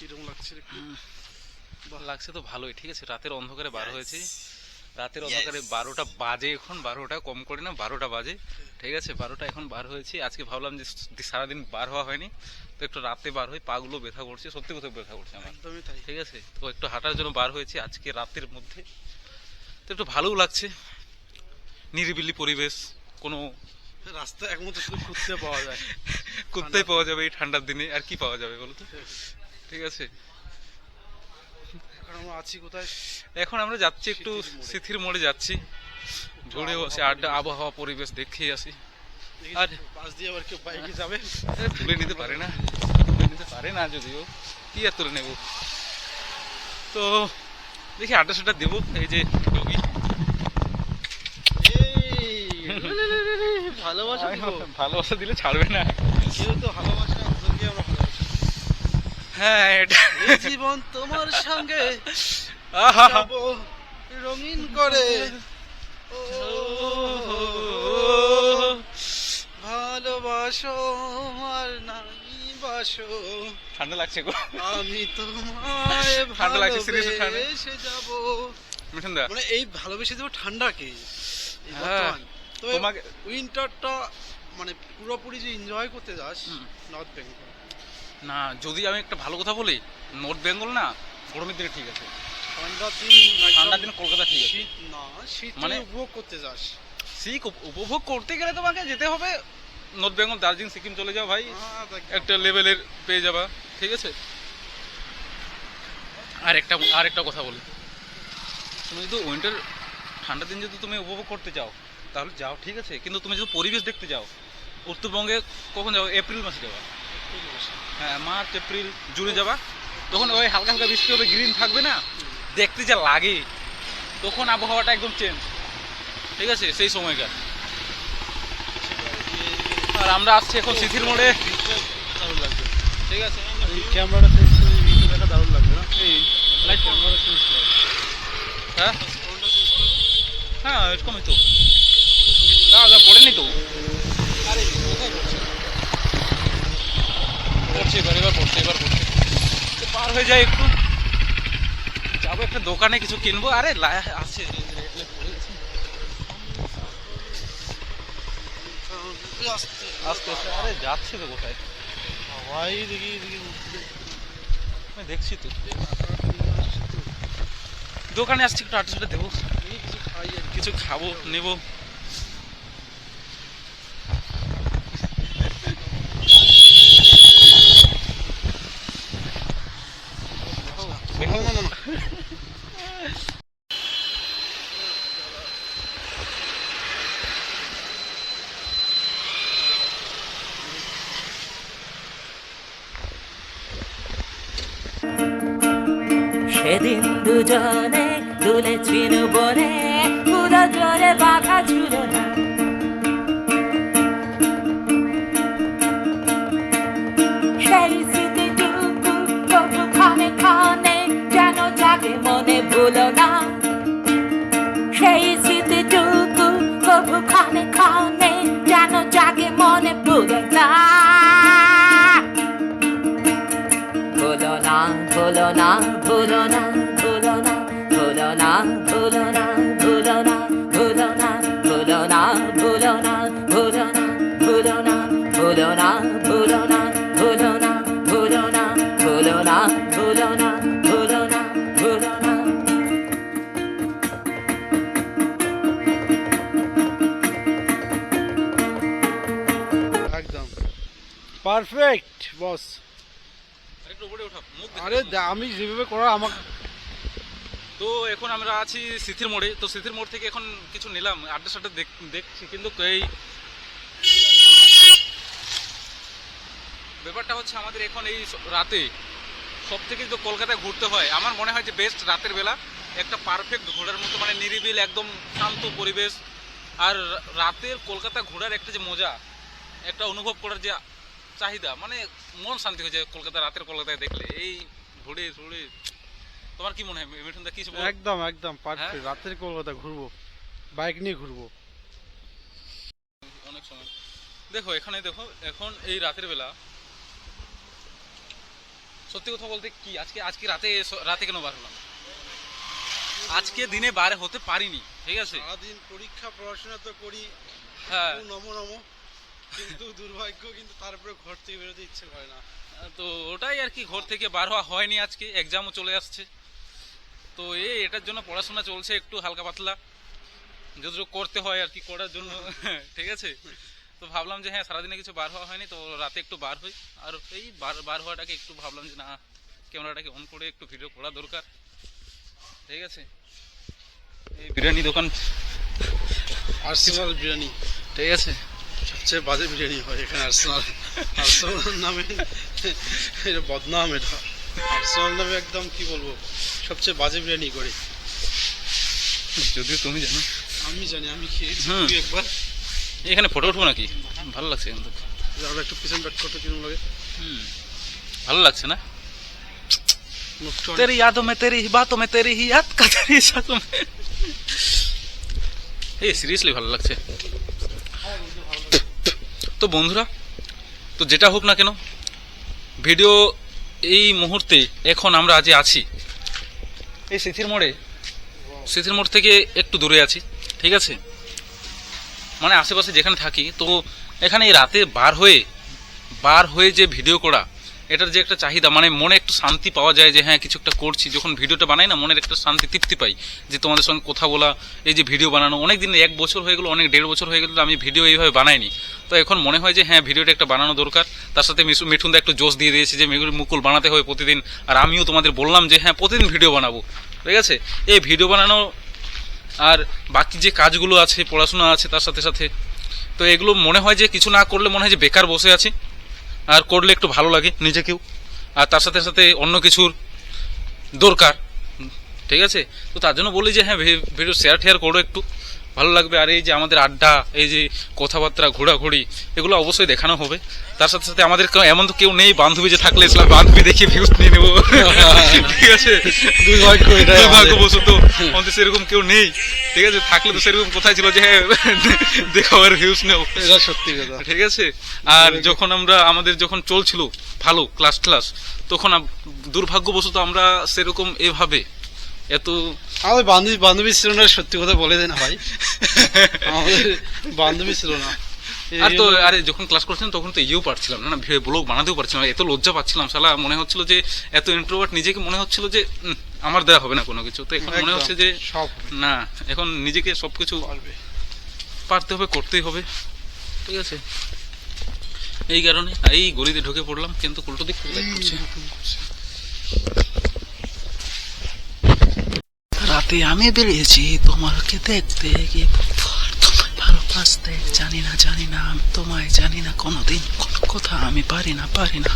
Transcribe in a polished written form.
কিরকম লাগছে রে? লাগছে তো ভালোই, ঠিক আছে। রাতের অন্ধকারে বার হয়েছি, রাতের অন্ধকারে 12টা বাজে, এখন 12টা কম করে না, 12টা বাজে, ঠিক আছে। 12টা এখন বার হয়েছি। আজকে ভাবলাম যে সারাদিন বার হওয়া হয়নি, তো একটু রাতে বার হই, পাগুলো ব্যথা করছে, সত্যি কথা ব্যথা করছে আমার, একদমই তাই। ঠিক আছে। তো একটু হাঁটার জন্য বার হয়েছি আজকে রাতের মধ্যে, তো একটু ভালোও লাগছে, নিরিবিলি পরিবেশ, কোনো রাস্তায় একমাত্র শুধু কুত্তে পাওয়া যায়। কুত্তাই পাওয়া যাবে এই ঠান্ডার দিনে, আর কি পাওয়া যাবে বলো তো, ঠিক আছে। এখন আমরা আছি কোথায়? এখন আমরা যাচ্ছি একটু সিথির মোড়ে যাচ্ছি, ঘুরে আসি, আড্ডা, আবহাওয়া পরিবেশ দেখেই আসি। আর পাশ দিয়ে আবার কেউ বাইকে যাবে? তুলে নিতে পারে না, তুলে নিতে পারে না, যদিও কি আর তুলে নেব। তো দেখি আড্ডা সাড্ডা দেবো, এই যে যোগী। ভালোবাসা দিব। ভালোবাসা দিলে ছাড়বে না, কেউ তো ভালোবাসা, ওদেরকে আমরা ভালোবাসি। হ্যাঁ এটা এই জীবন তোমার সঙ্গে আহা যাবো রঙিন করে। ও ভালোবাসো আর নাই বাসো, ঠান্ডা লাগছে গো, আমি তোমায় ঠান্ডা লাগছে, seriously ঠান্ডা। ভালোবেসে যাবো। মিঠুন দা, মানে এই ভালোবেসে দেবো ঠান্ডাকে, এই হ্যাঁ, বর্তমান। তো তোমাকে উইন্টারটা মানে পুরোপুরি যে এনজয় করতে যাস নর্থ বেঙ্গল। না, যদি আমি একটা ভালো কথা বলি, নর্থ বেঙ্গল না গরমের দিনে ঠিক আছে, ঠান্ডার দিন ঠান্ডার দিনে কলকাতা ঠিক আছে। শীত না, শীত মানে মানে উপভোগ করতে যাস। শীত উপভোগ করতে গেলে তোমাকে যেতে হবে নর্থ বেঙ্গল, দার্জিলিং, সিকিম চলে যাও ভাই, একটা লেভেলের পেয়ে যাবা, ঠিক আছে। আর একটা কথা বলি, তুমি যদি উইন্টার, ঠান্ডার দিন যদি তুমি উপভোগ করতে চাও তাহলে যাও, ঠিক আছে, কিন্তু তুমি যদি পরিবেশ দেখতে যাও উত্তরবঙ্গে, কখন যাও? এপ্রিল মাসে যাবা, হ্যাঁ, মার্চ এপ্রিল জুনে যাবা, তখন ওই হালকা হালকা বৃষ্টি হবে, গ্রিন থাকবে না, দেখতে যা লাগে, তখন আবহাওয়াটা একদম চেঞ্জ, ঠিক আছে, সেই সময়কার। আর আমরা আসছি এখন সিথির মোড়ে, দারুণ লাগবে। ঠিক আছে। এই ক্যামেরাটা চেঞ্জ করে ভিডিও দেখা দারুণ লাগবে না? এই লাইট ক্যামেরা চেঞ্জ করে, হ্যাঁ ফোনটা চেঞ্জ করে। হ্যাঁ, এরকমই তো, দাদা পড়েনি তো, আরে কোথায় পড়ছে, পড়ছে এবার পড়ছে, তো পার হয়ে যায় একটু, যাবো একটা দোকানে কিছু কিনবো, আরে আছে আস্তে আস্তে আস্তে, আরে যাচ্ছে তো কোথায়, ভাই, দেখি দেখি উঠবে। আমি দেখছি তো, দোকানে আসছি, একটু আটটা দেবো, দেখি কিছু খাই আর কি। কিছু খাবো নেবো। না না না না। সেদিন দুজনে দুলেছিল বনে, পুরো জোরে বাধা ছিল না। সেই স্মৃতিটুকু তবু ক্ষণে ক্ষণে যেন জাগে মনে, ভুলো না। সেই স্মৃতিটুকু তবু ক্ষণে ক্ষণে যেন জাগে মনে, ভুলো না। ভুলো না, ভুলো না, ভুলো না, ভুলো না, ভুলো না, ভুলো না, ভুলো না, ভুলো না, ভুলো না, ভুলো না, ভুলো না, ভুলো না, ভুলো না, ভুলো না, ভুলো না, ভুলো না, ভুলো না, ভুলো না, ভুলো না, ভুলো না। একদম পারফেক্ট বস। একটু উপরে ওঠা, মুখ আরে আমি যেভাবে করা আমাকে। তো এখন আমরা আছি সিথির মোড়ে, তো সিথির মোড় থেকে এখন কিছু নিলাম, আড্ডা সাড্ডা দেখছি, কিন্তু এই ব্যাপারটা হচ্ছে আমাদের এখন এই রাতে সব থেকে তো কলকাতায় ঘুরতে হয়, আমার মনে হয় যে বেস্ট রাতের বেলা একটা পারফেক্ট ঘোরার মতো, মানে নিরিবিল একদম শান্ত পরিবেশ, আর রাতের কলকাতা ঘোরার একটা যে মজা, একটা অনুভব করার যে চাহিদা, মানে মন শান্তি হয়ে যায় কলকাতা, রাতের কলকাতায় দেখলে এই ঘুরে ঘুরে। তোমার কি মনে হয় মিঠুন দা, কিছু একদম একদম পারফেক্ট। রাতের কলকাতা ঘুরবো, বাইক নিয়ে ঘুরবো। অনেক সময়? দেখো এখানে দেখো, এখন এই রাতের বেলা, সত্যি কথা বলতে কি আজকে আজকে রাতে কেন বার হলাম? আজকে দিনে বার হতে পারিনি, ঠিক আছে। সারাদিন পরীক্ষা পড়াশোনা তো করি, হ্যাঁ, নমো নমো, কিন্তু দুর্ভাগ্য কিন্তু তারপরে ঘর থেকে বেরোতে ইচ্ছে করে না। তো ওটাই আর কি, ঘর থেকে বার হওয়া হয়নি। আজকে এক্সামও চলে আসছে, তো এটার জন্য পড়াশোনা চলছে একটু হালকা পাতলা, যতটুকু করতে হয় আর কি করার জন্য। ঠিক আছে, তো ভাবলাম যে হ্যাঁ সারাদিনে কিছু বার হওয়া হয়নি, তো রাতে একটু বার হই। আর এই বার হওয়াটাকে একটু ভাবলাম যে না, ক্যামেরাটাকে অন করে একটু ভিডিও করা দরকার, ঠিক আছে। এই বিরিয়ানি দোকান, আর্সেনাল বিরিয়ানি, ঠিক আছে, সবচেয়ে বাজে বিরিয়ানি হয় এখানে। আর্সেনাল নামে এটা বদনাম, এটা আর্সেনাল নামে একদম কি বলবো, সবচেয়ে বাজে বিরিয়ানি করে। যদিও তুমি জানো, আমি জানি, আমি খেয়েছি হুম। তুই একবার। এখানে ফটো উঠবো নাকি? ভালো লাগছে কিন্তু, আমরা একটু পিছন ব্যাক করতে কিরম লাগে, ভালো লাগছে না? মুখটা অনেক- तेरी यादों में तेरी बातों में तेरी ही याद का तेरी साथों में। এই সিরিয়াসলি ভালো লাগছে। তো বন্ধুরা, তো যেটা হোক না কেন, ভিডিও এই মুহূর্তে এখন আমরা আজ আছি এই স্মৃতির মোড় থেকে একটু দূরে আছি, ঠিক আছে। মানে আশেপাশে যেখানে থাকি, তো এখানে এই রাতে বার হয়ে যে ভিডিও করা, এটার যে একটা চাহিদা, মানে মনে একটু শান্তি পাওয়া যায় যে হ্যাঁ কিছু একটা করছি। যখন ভিডিওটা বানাই না, মনের একটা শান্তি তৃপ্তি পাই যে তোমাদের সঙ্গে কথা বলা, এই যে ভিডিও বানানো। অনেক দিন, 1 বছর হয়ে গেল, অনেক 1.5 বছর হয়ে গেল আমি ভিডিও এইভাবে বানাইনি। তো এখন মনে হয় যে হ্যাঁ ভিডিওটা একটা বানানো দরকার। তার সাথে মিঠুনদা একটু জোশ দিয়ে দিয়েছে যে মুকুল বানাতে হবে প্রতিদিন, আর আমিও তোমাদের বললাম যে হ্যাঁ প্রতিদিন ভিডিও বানাবো, ঠিক আছে। এই ভিডিও বানানো আর বাকি যে কাজগুলো আছে, পড়াশোনা আছে তার সাথে সাথে, তো এগুলো মনে হয় যে কিছু না করলে মনে হয় যে বেকার বসে আছি, আর করলে একটু ভালো লাগে নিজেকেও, আর তার সাথে সাথে অন্য কিছুর দরকার, ঠিক আছে। তো তার জন্য বলি যে হ্যাঁ ভিডিও শেয়ার করো, একটু ভালো লাগবে। আর এই যে আমাদের আড্ডা, এই যে কথাবার্তা, ঘোরাঘুরি, এগুলো অবশ্যই দেখানো হবে। তার সাথে সাথে আমাদের এমন তো কেউ নেই বান্ধবী যে থাকলে ইসলাম বান্ধবী দেখিয়ে ভিউজ নিয়ে নেবো, ঠিক আছে। দুর্ভাগ্যবশত আমাদের সেরকম কেউ নেই, ঠিক আছে। থাকলে তো সেরকম কোথায় ছিল যে হ্যাঁ দেখাও আর ভিউজ নেও, এটা সত্যি কথা। ঠিক আছে। আর যখন আমাদের যখন চলছিল ভালো ক্লাস, তখন দুর্ভাগ্যবশত আমরা সেরকম এভাবে এত আমাদের বান্ধবী ছিল না, সত্যি কথা বলে দেন ভাই, আমাদের বান্ধবী ছিল না। আর তো আরে যখন ক্লাস করছিলাম তখন তো ইয়েও পারছিলাম না, ব্লগ বানাতেও পারছিলাম না, এত লজ্জা পাচ্ছিলাম। শালা মনে হচ্ছিল যে এত ইন্ট্রোভার্ট, নিজেকে মনে হচ্ছিল যে আমার দ্বারা হবে না কোনো কিছু। তো এখন মনে হচ্ছে যে সব না, এখন নিজেকে সবকিছু পারতে হবে, করতেই হবে, ঠিক আছে। এই কারণে এই গলিতে ঢুকে পড়লাম, কিন্তু উল্টো দিক থেকে লাইট করছে। রাতে আমি বেরিয়েছি তোমাকে দেখতে, গিয়ে তোমায় ভালোবাসতে, জানি না আমি তোমায় জানি না, কোনোদিন কোনো কথা আমি পারি না।